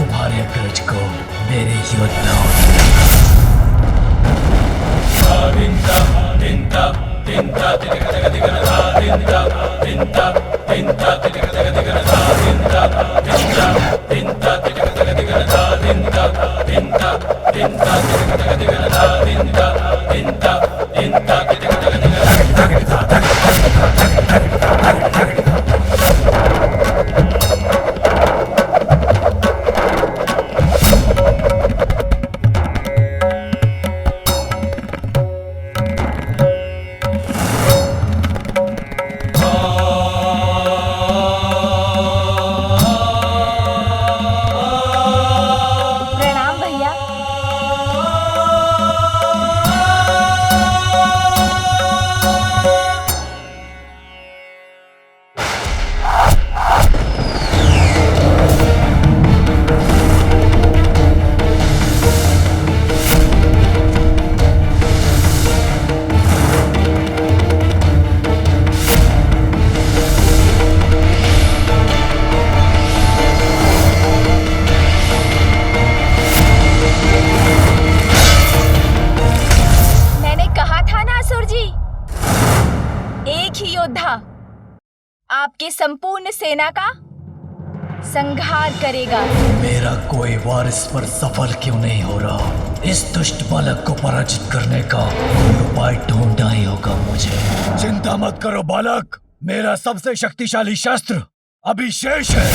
तुम्हारे अग्रज को मेरे योद्धाओं प्रणाम भैया। मैंने कहा था ना असुर जी, एक ही योद्धा आपके संपूर्ण सेना का संहार करेगा। मेरा कोई वारिस पर सफल क्यों नहीं हो रहा? इस दुष्ट बालक को पराजित करने का कोई उपाय ढूंढना ही होगा मुझे। चिंता मत करो बालक, मेरा सबसे शक्तिशाली शस्त्र अभी शेष है।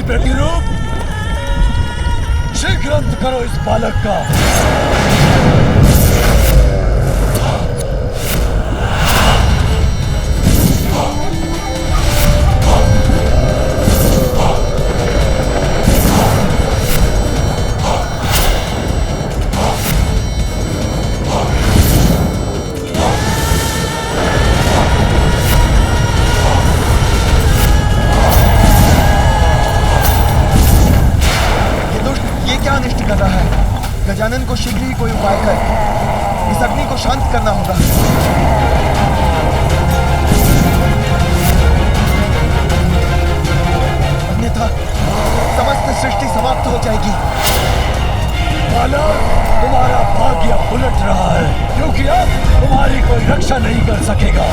प्रतिरूप, शीघ्र अंत करो इस बालक का। गजानन को शीघ्र ही कोई उपाय कर इस अग्नि को शांत करना होगा। अन्यथा समस्त सृष्टि समाप्त हो जाएगी। बालक, तुम्हारा भाग्य उलट रहा है, क्योंकि अब तुम्हारी कोई रक्षा नहीं कर सकेगा।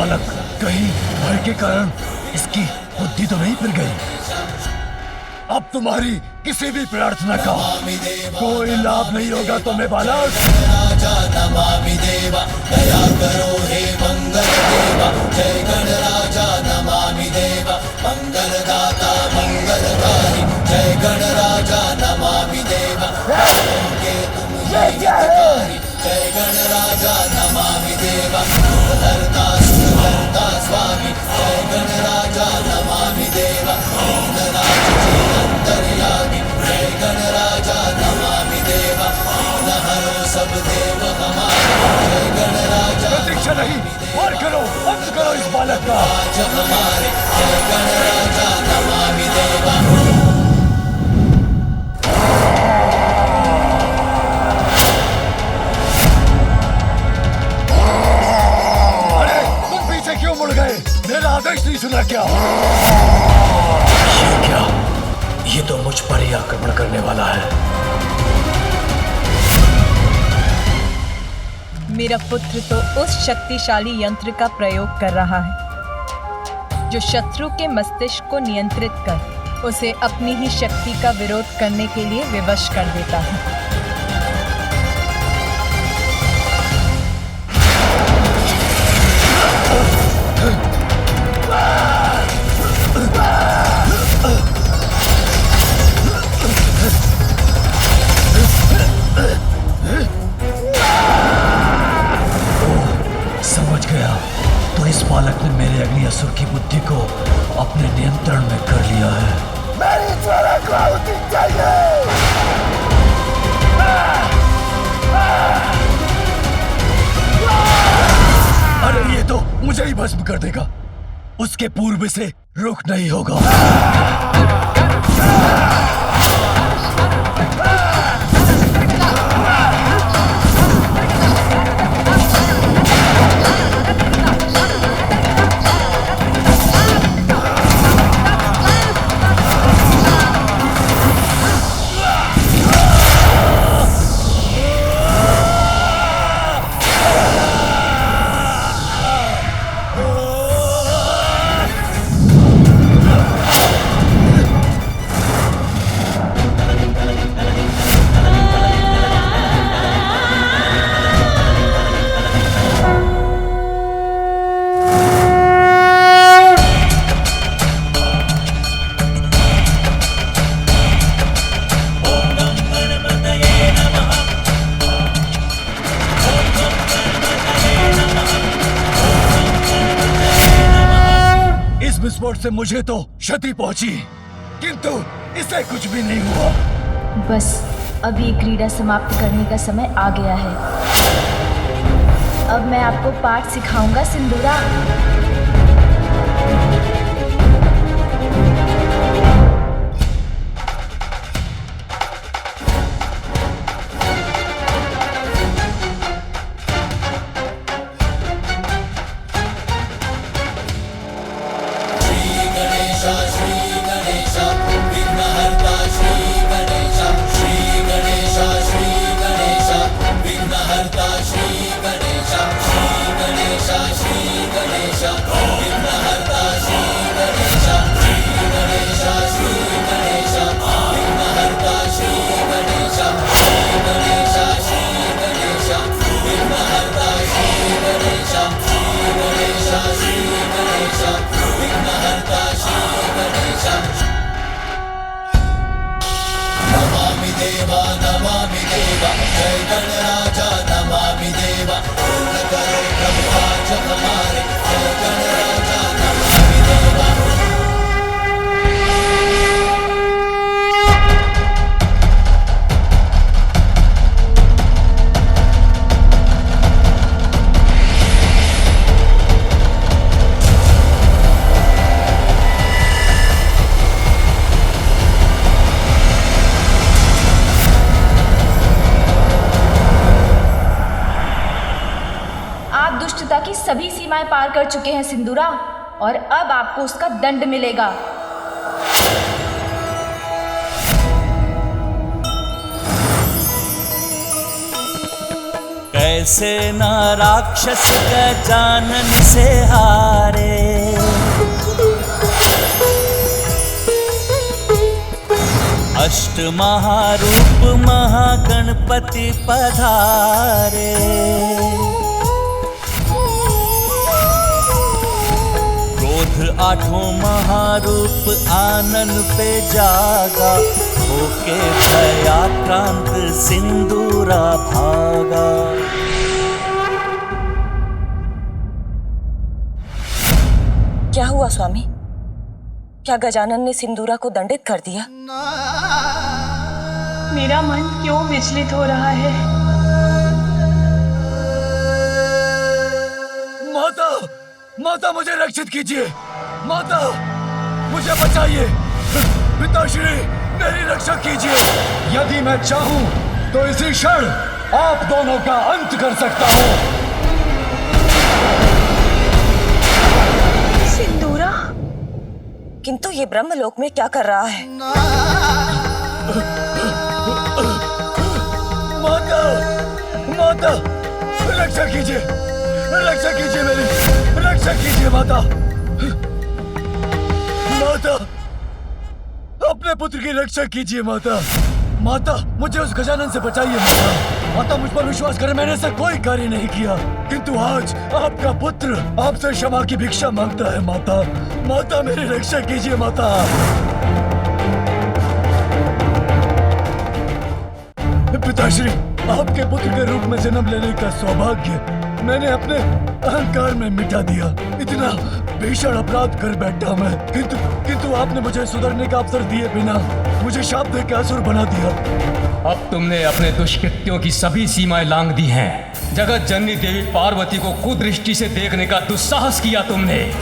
बालक, कहीं भय के कारण इसकी बुद्धि तो नहीं फिर गई? अब तुम्हारी किसी भी प्रार्थना का कोई लाभ नहीं होगा तुम्हें बालक। राजा नमामि देवा, दया करो हे मंगल देवा। जय गणराजा नमामि देवा, मंगलदाता मंगलकारी। जय गणराजा नमामि देवा, के तुम हितकारी। जय गणराजा नमामि देवा, सुखहर्ता सुखहर्ता स्वामी। जय गणराजा नमामि देवा, अंतर्यामी। जय गणराजा नमामि देवा, हरो सब देव हमारे। जय गणराजा प्रतीक्षा नहीं, वार करो, अंत करो इस बालक का। हमारे। जय गणराजा नमामि देवा। अरे तुम पीछे क्यों मुड़ गए? मेरा आदेश नहीं सुना क्या? ये क्या? ये तो मुझ पर ही आक्रमण करने वाला है। मेरा पुत्र तो उस शक्तिशाली यंत्र का प्रयोग कर रहा है जो शत्रु के मस्तिष्क को नियंत्रित कर उसे अपनी ही शक्ति का विरोध करने के लिए विवश कर देता है। समझ गया, तो इस बालक ने मेरे अग्नि असुर की बुद्धि को अपने नियंत्रण में कर लिया है। मेरी ज्वाला को आहुति चाहिए। अरे ये तो मुझे ही भस्म कर देगा, उसके पूर्व से रुक नहीं होगा। विस्फोट से मुझे तो क्षति पहुंची, किंतु इसे कुछ भी नहीं हुआ। बस अब ये क्रीड़ा समाप्त करने का समय आ गया है। अब मैं आपको पाठ सिखाऊंगा सिंदूरा। सभी सीमाएं पार कर चुके हैं सिंदूरा, और अब आपको उसका दंड मिलेगा। कैसे ना राक्षस गजानन से हारे। अष्ट महारूप महागणपति पधारे। क्रोध आठों महारूप आनन पे जागा, होके भयाक्रांत सिंदूरा भागा। क्या हुआ स्वामी? क्या गजानन ने सिंदूरा को दंडित कर दिया? मेरा मन क्यों विचलित हो रहा है? माता, माता मुझे रक्षित कीजिए। माता मुझे बचाइए। पिताश्री मेरी रक्षा कीजिए। यदि मैं चाहूं तो इसी क्षण आप दोनों का अंत कर सकता हूं। सिंदूरा, किंतु ये ब्रह्मलोक में क्या कर रहा है? माता, माता रक्षा कीजिए, रक्षा कीजिए मेरी, रक्षा कीजिए माता। माता अपने पुत्र की रक्षा कीजिए माता। माता मुझे उस गजानन से बचाइए माता। माता मुझ पर विश्वास करें, मैंने ऐसा कोई कार्य नहीं किया, किंतु आज आपका पुत्र आपसे क्षमा की भिक्षा मांगता है माता। माता मेरी रक्षा कीजिए माता। पिताश्री, आपके पुत्र के रूप में जन्म लेने का सौभाग्य मैंने अपने अहंकार में मिटा दिया। इतना भीषण अपराध कर बैठा मैं, किंतु आपने मुझे सुधरने का अवसर दिए बिना मुझे शाप देकर असुर बना दिया। अब तुमने अपने दुष्कृत्यों की सभी सीमाएं लांघ दी हैं। जगत जननी देवी पार्वती को कुदृष्टि से देखने का दुस्साहस किया तुमने।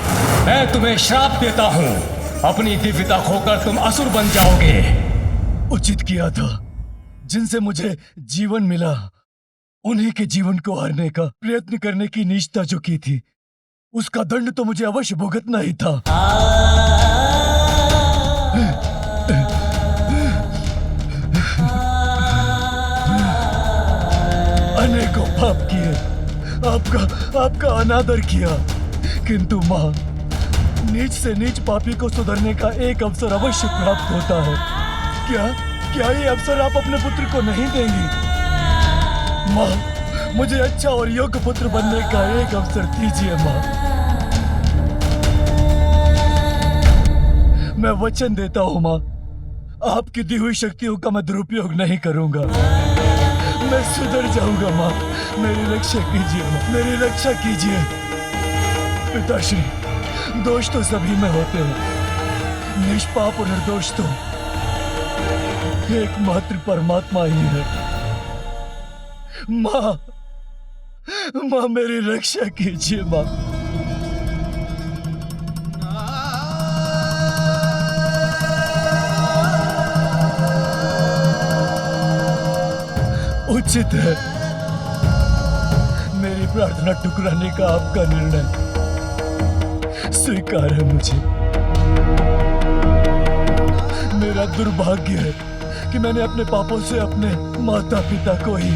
मैं तुम्हें श्राप देता हूँ, अपनी दिव्यता खोकर तुम असुर बन जाओगे। उचित किया था। जिनसे मुझे जीवन मिला उन्हीं के जीवन को हारने का प्रयत्न करने की नीचता जो की थी, उसका दंड तो मुझे अवश्य भुगतना ही था। अनेकों पाप किए, आपका अनादर किया, किंतु माँ, नीच से नीच पापी को सुधरने का एक अवसर अवश्य प्राप्त होता है। क्या ये अवसर आप अपने पुत्र को नहीं देंगी? माँ, मुझे अच्छा और योग्य पुत्र बनने का एक अवसर दीजिए माँ। मैं वचन देता हूँ माँ, आपकी दी हुई शक्तियों का मैं दुरुपयोग नहीं करूंगा। मैं सुधर जाऊंगा माँ। मेरी रक्षा कीजिए माँ, मेरी रक्षा कीजिए। पिताश्री, दोष तो सभी में होते हैं, निष्पाप और निर्दोष तो एकमात्र परमात्मा ही है। माँ मेरी रक्षा कीजिए माँ। उचित है, मेरी प्रार्थना ठुकराने का आपका निर्णय स्वीकार है मुझे। मेरा दुर्भाग्य है कि मैंने अपने पापों से अपने माता पिता को ही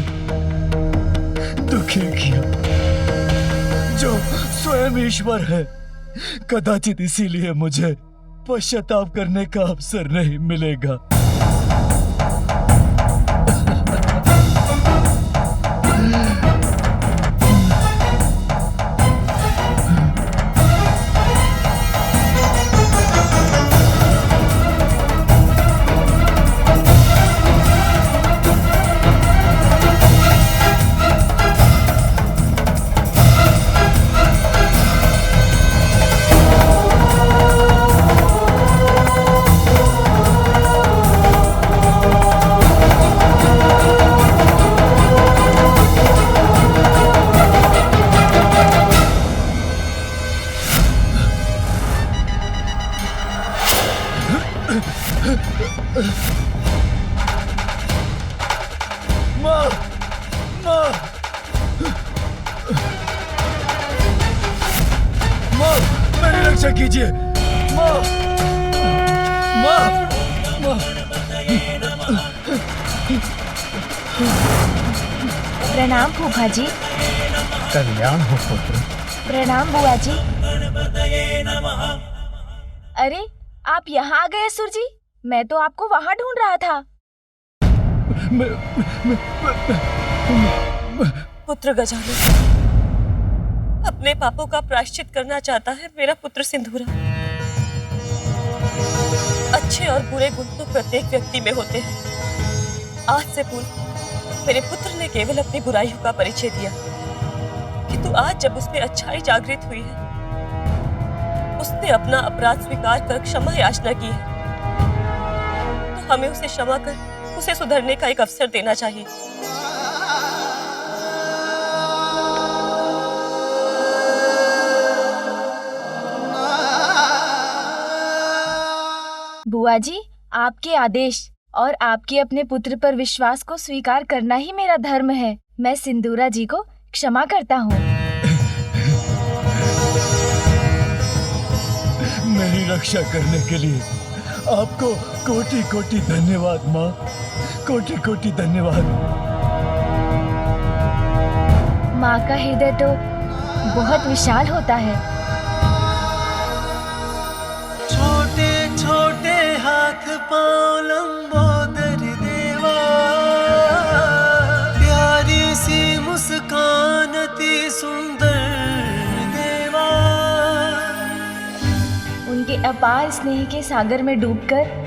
दुखी किया, जो स्वयं ईश्वर है। कदाचित इसीलिए मुझे पश्चाताप करने का अवसर नहीं मिलेगा। माँ, मेरी रक्षा कीजिए। माँ, माँ, माँ। प्रणाम फूफा जी। कल्याण हो पुत्र। प्रणाम बुआ जी। अरे आप यहाँ आ गए असुर जी, मैं तो आपको वहाँ ढूंढ रहा था। पुत्र गजानन, अपने पापों का प्रायश्चित करना चाहता है मेरा पुत्र सिंदूरा। अच्छे और बुरे गुण तो प्रत्येक व्यक्ति में होते हैं। आज से पूर्व मेरे पुत्र ने केवल अपनी बुराइयों का परिचय दिया, किंतु आज जब उसमें अच्छाई जागृत हुई है, उसने अपना अपराध स्वीकार कर क्षमा याचना की है, तो हमें उसे क्षमा कर उसे सुधरने का एक अवसर देना चाहिए। बुआ जी, आपके आदेश और आपके अपने पुत्र पर विश्वास को स्वीकार करना ही मेरा धर्म है। मैं सिंदूरा जी को क्षमा करता हूँ। मेरी रक्षा करने के लिए आपको कोटि कोटि धन्यवाद माँ, कोटि कोटि धन्यवाद। माँ का हृदय तो बहुत विशाल होता है। छोटे छोटे हाथ पांव लंबोदर देवा, प्यारी सी मुस्कान अति सुंदर देवा। उनके अपार स्नेह के सागर में डूबकर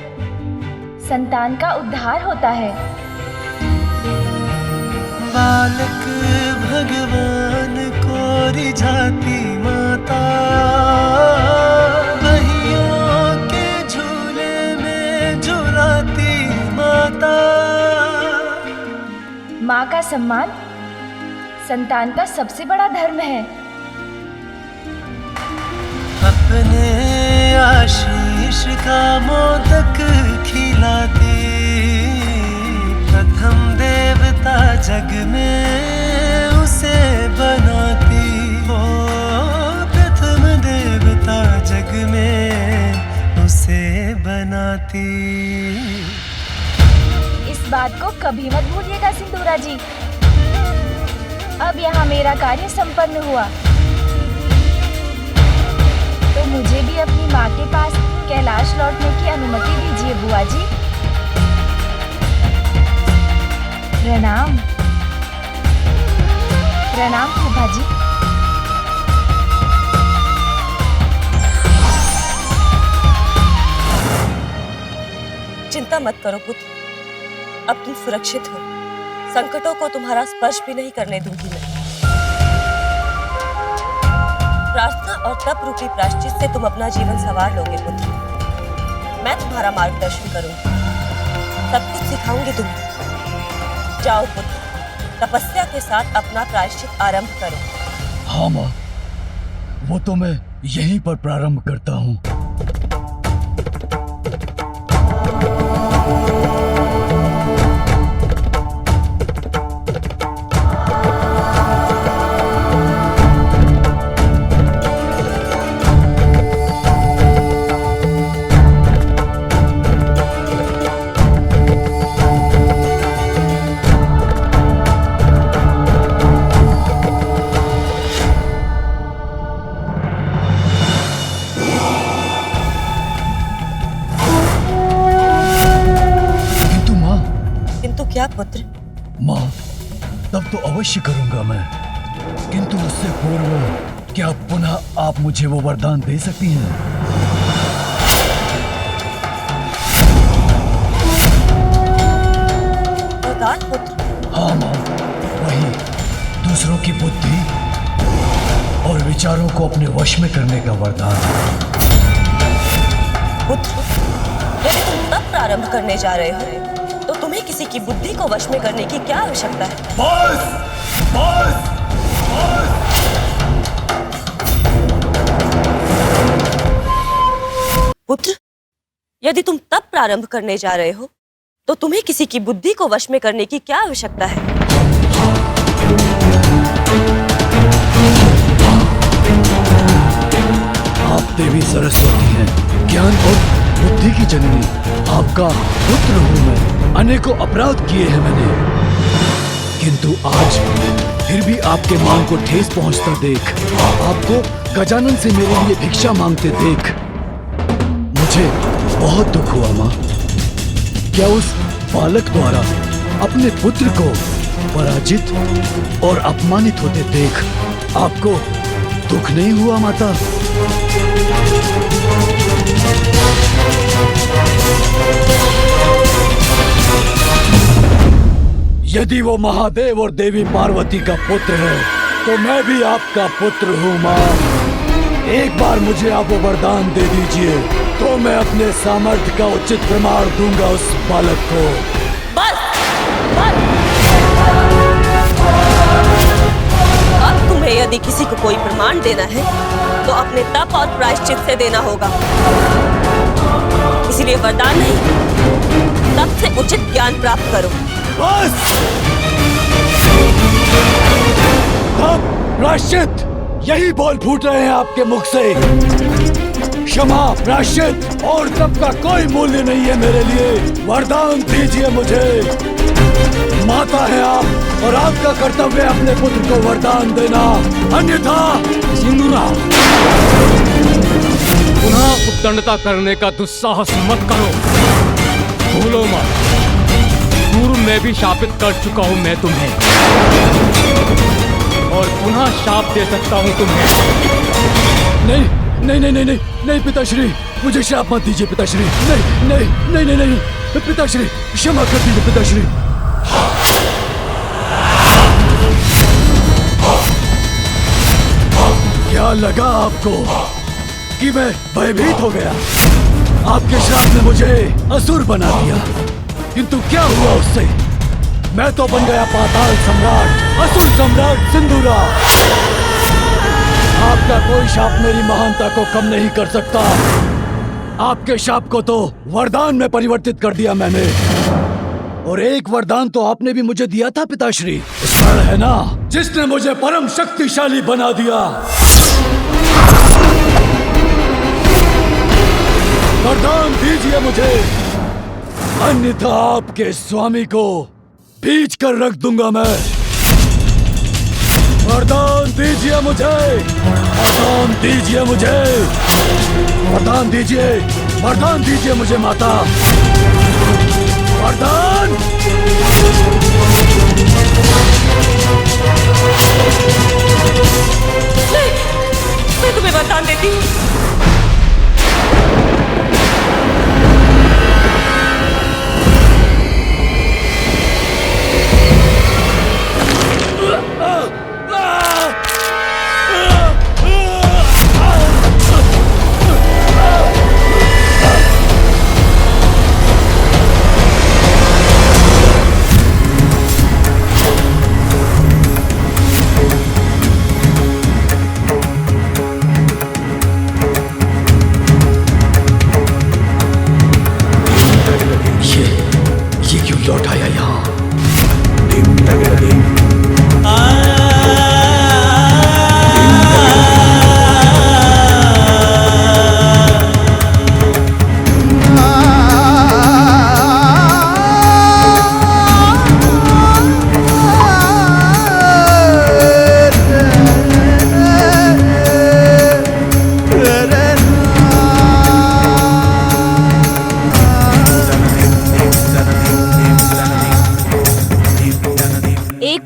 संतान का उद्धार होता है। बालक भगवान को रिझाती माता, बहियों के झूले में झुलाती माता। माँ का सम्मान संतान का सबसे बड़ा धर्म है। अपने आशीष का मोदक खिलाती, प्रथम देवता जग में उसे बनाती हो, प्रथम देवता जग में उसे बनाती। इस बात को कभी मत भूलिएगा सिंदूरा जी। अब यहाँ मेरा कार्य संपन्न हुआ, तो मुझे भी अपनी माँ के पास कैलाश लौटने की अनुमति दीजिए बुआ जी। प्रणाम। प्रणाम फूफा जी। चिंता मत करो पुत्र, अब तुम सुरक्षित हो। संकटों को तुम्हारा स्पर्श भी नहीं करने दूंगी मैं। प्रार्थना और तप रूपी प्रायश्चित से तुम अपना जीवन संवार लोगे पुत्र। मैं तुम्हारा मार्गदर्शन करूंगी, सब कुछ सिखाऊंगी तुम्हें। जाओ पुत्र, तपस्या के साथ अपना प्रायश्चित आरंभ करो। हाँ माँ, वो तो मैं यहीं पर प्रारंभ करता हूँ। क्या पुत्र? माँ, तब तो अवश्य करूंगा मैं, किंतु उससे पूर्व क्या पुनः आप मुझे वो वरदान दे सकती हैं? वरदान पुत्र? हाँ माँ, वही दूसरों की बुद्धि और विचारों को अपने वश में करने का वरदान। पुत्र, यदि तुम तब प्रारंभ करने जा रहे हो तो तुम्हें किसी की बुद्धि को वश में करने की क्या आवश्यकता है? बस, बस, बस। पुत्र, यदि तुम तब प्रारंभ करने जा रहे हो तो तुम्हें किसी की बुद्धि को वश में करने की क्या आवश्यकता है? आप देवी सरस्वती हैं, ज्ञान और बुद्धि की जननी। आपका पुत्र हूँ मैं। अनेकों अपराध किए हैं मैंने, किंतु आज फिर भी आपके मांग को ठेस पहुंचता देख, आपको गजानन से मेरे लिए भिक्षा मांगते देख मुझे बहुत दुख हुआ माँ। क्या उस बालक द्वारा अपने पुत्र को पराजित और अपमानित होते देख आपको दुख नहीं हुआ माता? यदि वो महादेव और देवी पार्वती का पुत्र है तो मैं भी आपका पुत्र हूँ माँ। एक बार मुझे आप वो वरदान दे दीजिए तो मैं अपने सामर्थ्य का उचित प्रमाण दूंगा उस बालक को। बस बस। अब तुम्हें यदि किसी को कोई प्रमाण देना है तो अपने तप और प्रायश्चित से देना होगा, इसीलिए वरदान नहीं, तप से उचित ज्ञान प्राप्त करो। बस तप प्रायश्चित यही बोल फूट रहे हैं आपके मुख से। क्षमा प्रायश्चित और तप का कोई मूल्य नहीं है मेरे लिए। वरदान दीजिए मुझे। माता है आप और आपका कर्तव्य है अपने पुत्र को वरदान देना, अन्यथा सिंदूरा, पुनः उद्दंडता करने का दुस्साहस मत करो। भूलो मत, पूर्व में भी शापित कर चुका हूं मैं तुम्हें और पुनः शाप दे सकता हूं तुम्हें। नहीं नहीं नहीं नहीं नहीं नहीं पिताश्री, मुझे शाप मत दीजिए पिताश्री। नहीं नहीं नहीं नहीं नहीं पिताश्री, क्षमा कर दीजिए पिताश्री। क्या लगा आपको कि मैं भयभीत हो गया? आपके श्राप ने मुझे असुर बना दिया, किंतु क्या हुआ उससे? मैं तो बन गया पाताल सम्राट, असुर सम्राट सिंदूरा। आपका कोई शाप मेरी महानता को कम नहीं कर सकता। आपके शाप को तो वरदान में परिवर्तित कर दिया मैंने, और एक वरदान तो आपने भी मुझे दिया था पिताश्री, स्मरण है ना, जिसने मुझे परम शक्तिशाली बना दिया। वरदान दीजिए मुझे, अन्यथा आपके स्वामी को बीच कर रख दूंगा मैं। वरदान दीजिए मुझे, वरदान दीजिए मुझे, वरदान दीजिए, वरदान दीजिए मुझे माता, वरदान। मैं तुम्हें वरदान देती हूँ। ये क्यों लौट आया यहाँ?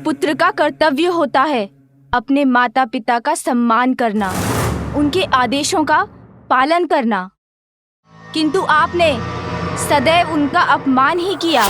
पुत्र का कर्तव्य होता है अपने माता पिता का सम्मान करना, उनके आदेशों का पालन करना, किंतु आपने सदैव उनका अपमान ही किया।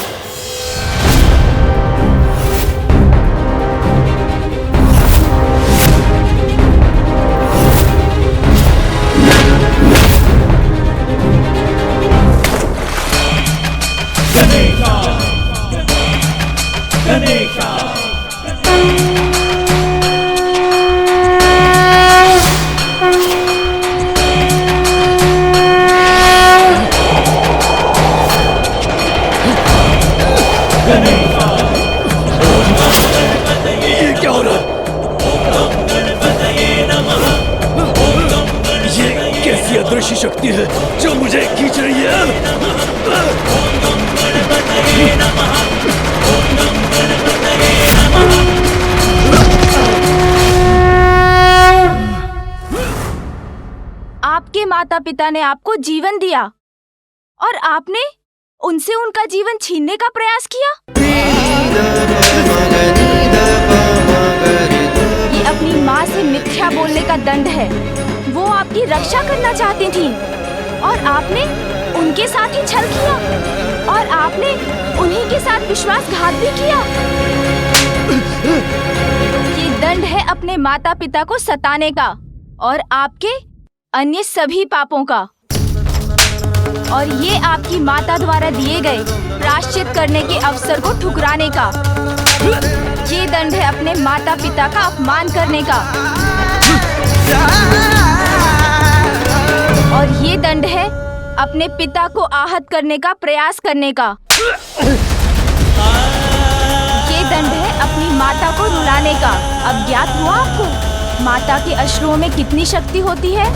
उनके माता पिता ने आपको जीवन दिया और आपने उनसे उनका जीवन छीनने का प्रयास किया। ये अपनी माँ से मिथ्या बोलने का दंड है। वो आपकी रक्षा करना चाहती थी और आपने उनके साथ ही छल किया और आपने उन्हीं के साथ विश्वासघात भी किया। ये दंड है अपने माता पिता को सताने का और आपके अन्य सभी पापों का। और ये आपकी माता द्वारा दिए गए प्रायश्चित करने के अवसर को ठुकराने का। ये दंड है अपने माता पिता का अपमान करने का। और ये दंड है अपने पिता को आहत करने का प्रयास करने का। ये दंड है अपनी माता को रुलाने का। अब ज्ञात हुआ आपको माता के अश्रुओं में कितनी शक्ति होती है।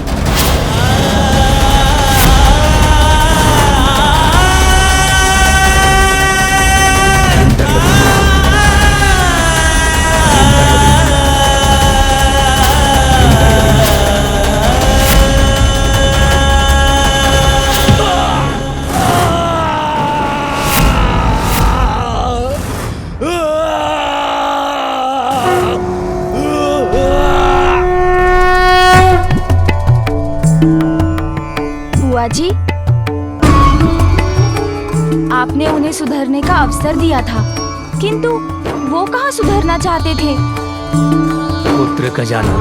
बुआ जी, आपने उन्हें सुधरने का अवसर दिया था, किंतु वो कहाँ सुधरना चाहते थे। पुत्र गजानन,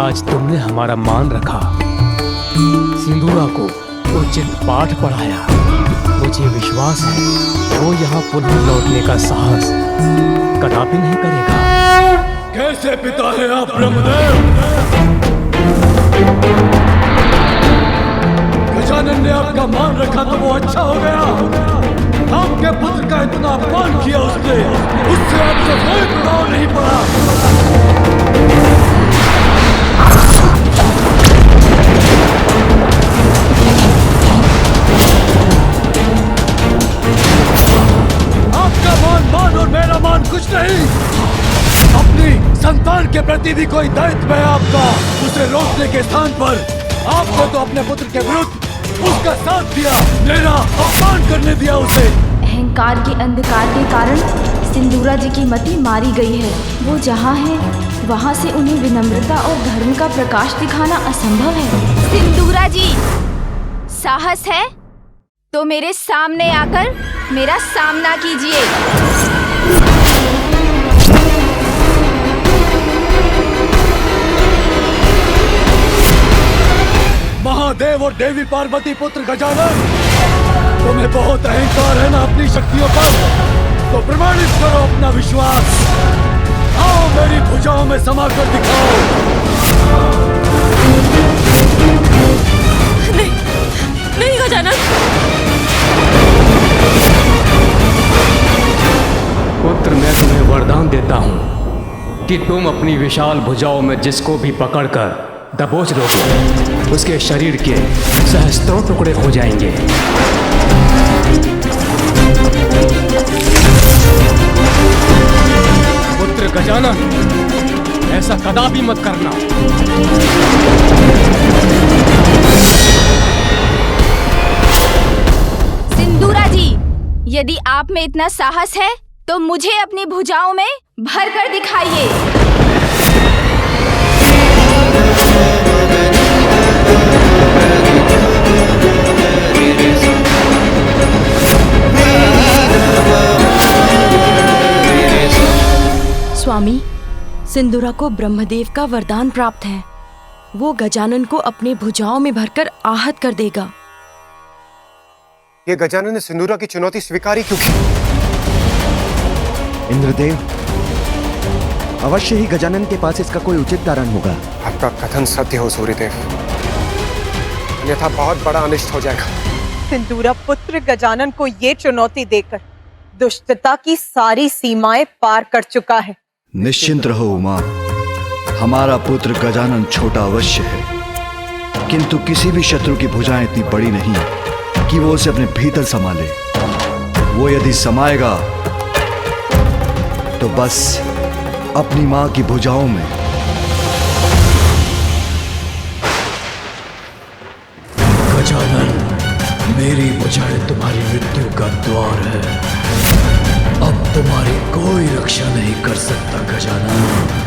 आज तुमने हमारा मान रखा, सिंदूरा को उचित पाठ पढ़ाया। मुझे विश्वास है वो यहाँ पुनः लौटने का साहस कदापि नहीं करेगा। कैसे पिता है आप ब्रह्मदेव? गजानन ने आपका मान रखा तो वो अच्छा हो गया। आपके पुत्र का इतना अपमान किया उसने, उससे आपसे कोई प्रभाव नहीं पड़ा। आपका मान और मेरा मान कुछ नहीं। अपनी संतान के प्रति भी कोई दायित्व है आपका। उसे रोकने के स्थान पर आपने तो अपने पुत्र के विरुद्ध उसका साथ दिया, मेरा अपमान करने दिया उसे। अहंकार के अंधकार के कारण सिंदूरा जी की मति मारी गई है। वो जहाँ है वहाँ से उन्हें विनम्रता और धर्म का प्रकाश दिखाना असंभव है। सिंदूरा जी, साहस है तो मेरे सामने आकर मेरा सामना कीजिए। महादेव और देवी पार्वती पुत्र गजानन, तुम्हें बहुत अहंकार है ना अपनी शक्तियों पर, तो प्रमाणित करो अपना विश्वास। आओ मेरी भुजाओं में समा कर दिखाओ। नहीं, नहीं गजानन। पुत्र, मैं तुम्हें वरदान देता हूँ कि तुम अपनी विशाल भुजाओं में जिसको भी पकड़कर दबोच लोगे, उसके शरीर के सहस्त्रों टुकड़े हो जाएंगे। पुत्र गजानन, ऐसा कदापि मत करना। सिंदूरा जी, यदि आप में इतना साहस है तो मुझे अपनी भुजाओं में भर कर दिखाइए। स्वामी, सिंदूरा को ब्रह्मदेव का वरदान प्राप्त है। वो गजानन को अपने भुजाओं में भरकर आहत कर देगा। ये गजानन ने सिंदूरा की चुनौती स्वीकारी क्यों की? इंद्रदेव, अवश्य ही गजानन के पास इसका कोई उचित कारण होगा। आपका कथन सत्य हो सूर्यदेव, अन्यथा बहुत बड़ा अनिष्ट हो जाएगा। सिंदूरा पुत्र गजानन को ये चुनौती देकर दुष्टता की सारी सीमाएं पार कर चुका है। निश्चिंत रहो उमा, हमारा पुत्र गजानन छोटा अवश्य है, किंतु किसी भी शत्रु की भुजाएं इतनी बड़ी नहीं कि वो उसे अपने भीतर संभाले। वो यदि समाएगा तो बस अपनी मां की भुजाओं में। मेरी बुझाए तुम्हारी मृत्यु का द्वार है। अब तुम्हारी कोई रक्षा नहीं कर सकता गजानन।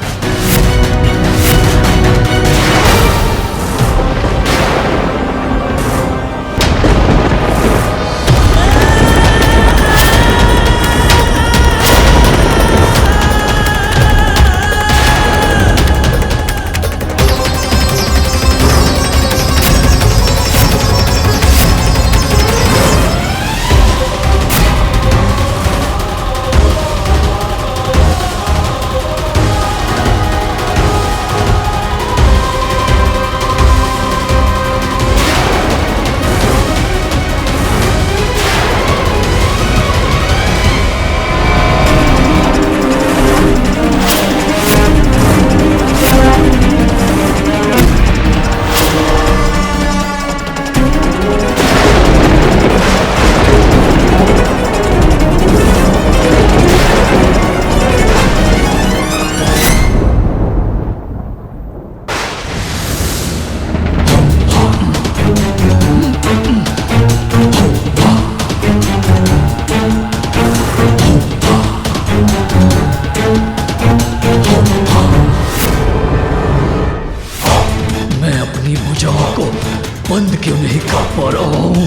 बंद क्यों नहीं कर पा रहा हूं?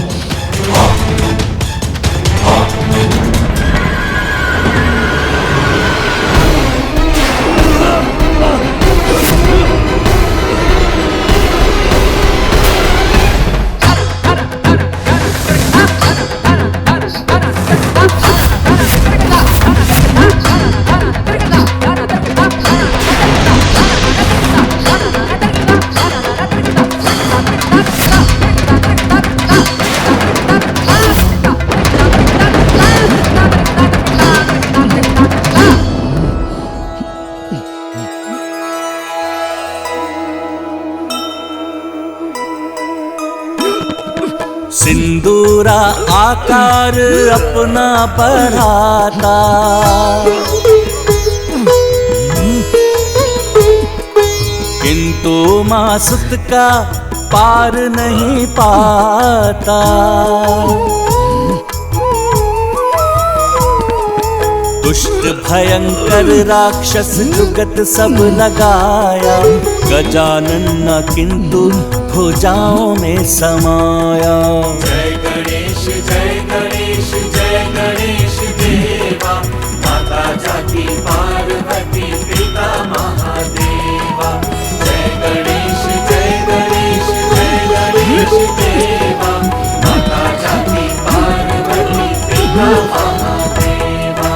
सिंदूरा आकार अपना बढ़ाता, किंतु मासुत का पार नहीं पाता। दुष्ट भयंकर राक्षस जुगत सब लगाया, गजानन न किंतु भुजाओं में समाया। जय गणेश जय गणेश जय गणेश देवा, माता जाकी पार्वती पिता महादेवा। जय गणेश जय गणेश जय गणेश देवा, माता जाकी पार्वती पिता महादेवा।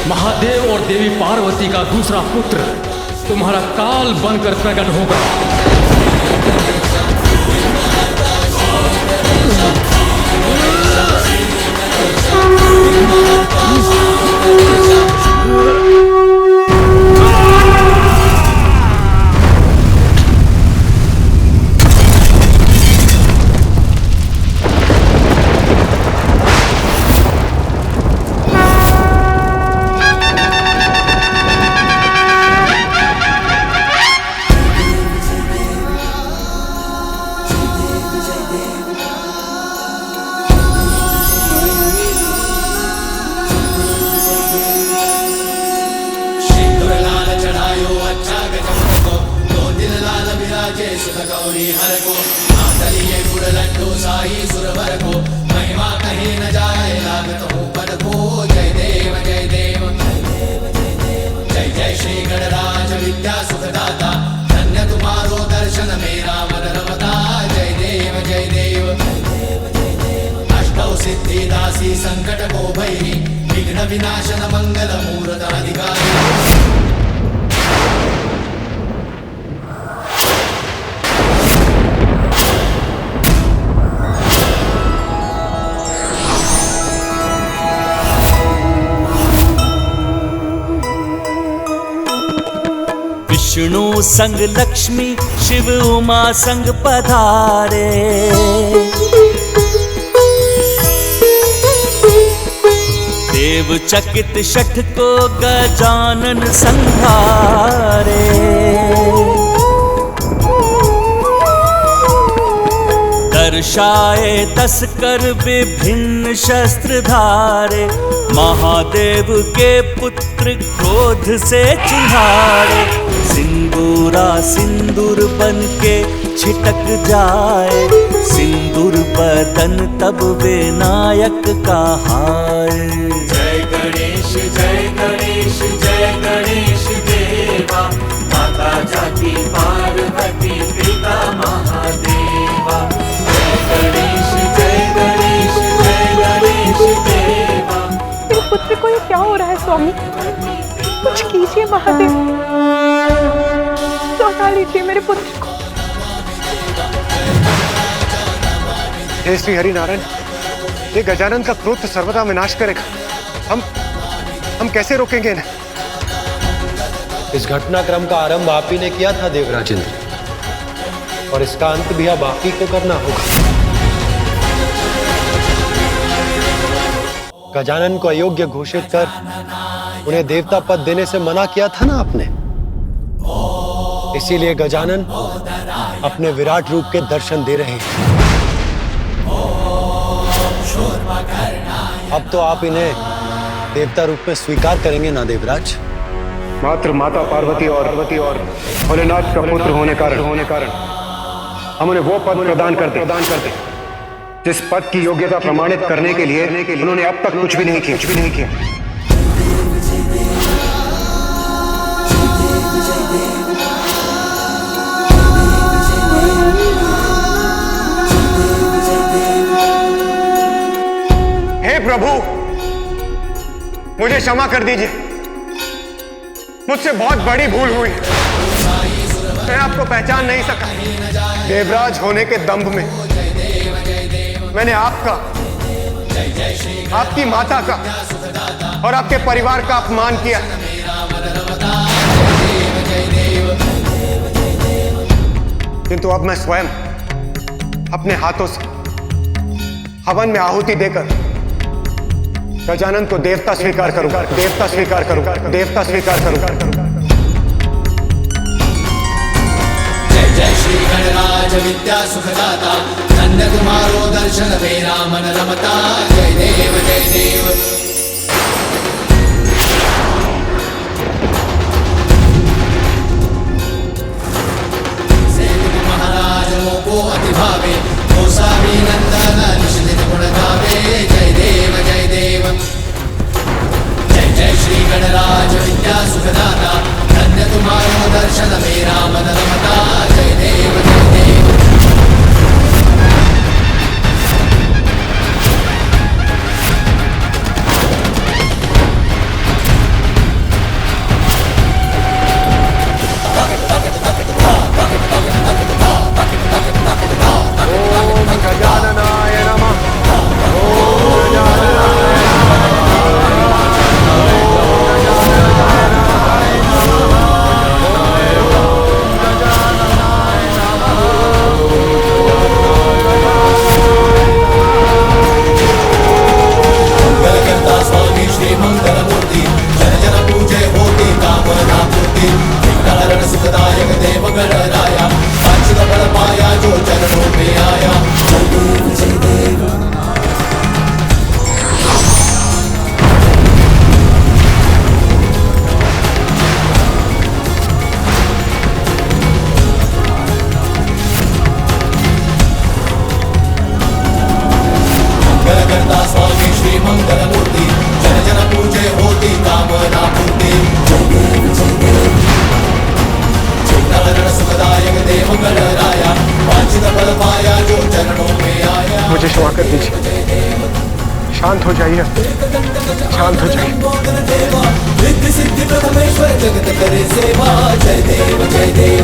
महादेव और देवी पार्वती का दूसरा पुत्र तुम्हारा काल बनकर प्रकट होगा। विष्णु संग लक्ष्मी शिव उमा संग पधारे, देव चकित शठ को गजानन संहारे। दर्शाए 10 कर विभिन्न शस्त्र धारे, महादेव के पुत्र क्रोध से चिन्हारे। सिंदूरा सिंदूर बन के छिटक जाए, सिंदूर बदन तब विनायक कहाए। जय गणेश जय गणेश जय गणेश देवा, माता जाकी पार्वती पिता महादेवा। जय गणेश जय गणेश जय गणेश देवा। मेरे पुत्र को ये क्या हो रहा है स्वामी? कुछ कीजिए महादेव, लौटा लीजिए मेरे पुत्र को। हे श्री हरि नारायण, ये गजानन का क्रोध तो सर्वदा विनाश करेगा। हम कैसे रोकेंगे इन्हें? इस घटनाक्रम का आरंभ आप ही ने किया था देवराज इंद्र, और इसका अंत भी अब आप ही को करना होगा। गजानन को अयोग्य घोषित कर उन्हें देवता पद देने से मना किया था ना आपने। इसीलिए गजानन अपने विराट रूप के दर्शन दे रहे हैं। अब तो आप इन्हें देवता रूप में स्वीकार करेंगे ना देवराज? मात्र माता पार्वती और भोलेनाथ का पुत्र होने कारण हम उन्हें वो पद प्रदान करते जिस पद की योग्यता प्रमाणित करने के लिए उन्होंने अब तक कुछ भी नहीं किया। हे प्रभु, मुझे क्षमा कर दीजिए, मुझसे बहुत बड़ी भूल हुई। मैं आपको पहचान नहीं सका। देवराज होने के दंभ में मैंने आपका, आपकी माता का और आपके परिवार का अपमान किया। किंतु अब मैं स्वयं अपने हाथों से हवन में आहुति देकर गजानन को देवता स्वीकार करूंगा। जय जय श्री गणराज विद्या सुखदाता, धन्य तुम्हारो दर्शन मेरा मन रमता। जय देव जय देव। महाराज मोको अति भावे, गोसावी नंदन निषिदित गुण गावे। जय देव जय देव। जय जय श्री गणराज विद्या सुखदाता, धन्य तुम्हारो दर्शन मेरा मन रमता। जय देव जय देव। ओम गजाननाय नमः। हो जाइए, शांत हो जाइए। सिद्धि प्रथमेश्वर जगत करे सेवा, जय देव जय देव।